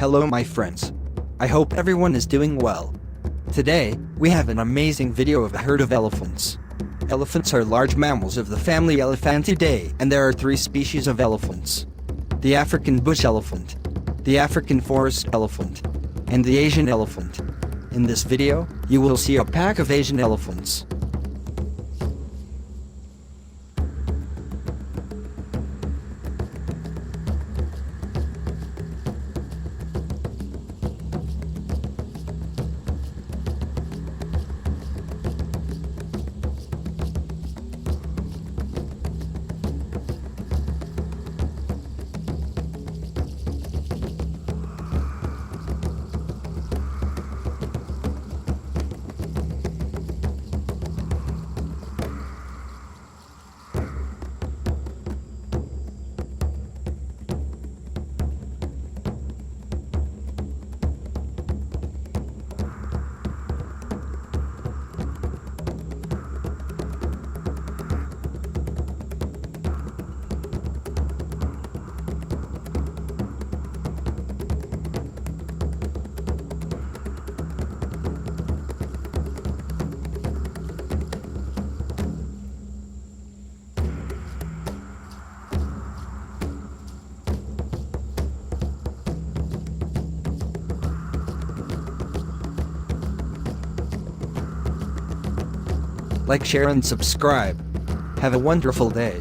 Hello my friends. I hope everyone is doing well. Today, we have an amazing video of a herd of elephants. Elephants are large mammals of the family Elephantidae, and there are 3 species of elephants. The African bush elephant, the African forest elephant, and the Asian elephant. In this video, you will see a pack of Asian elephants. Like, share and subscribe. Have a wonderful day.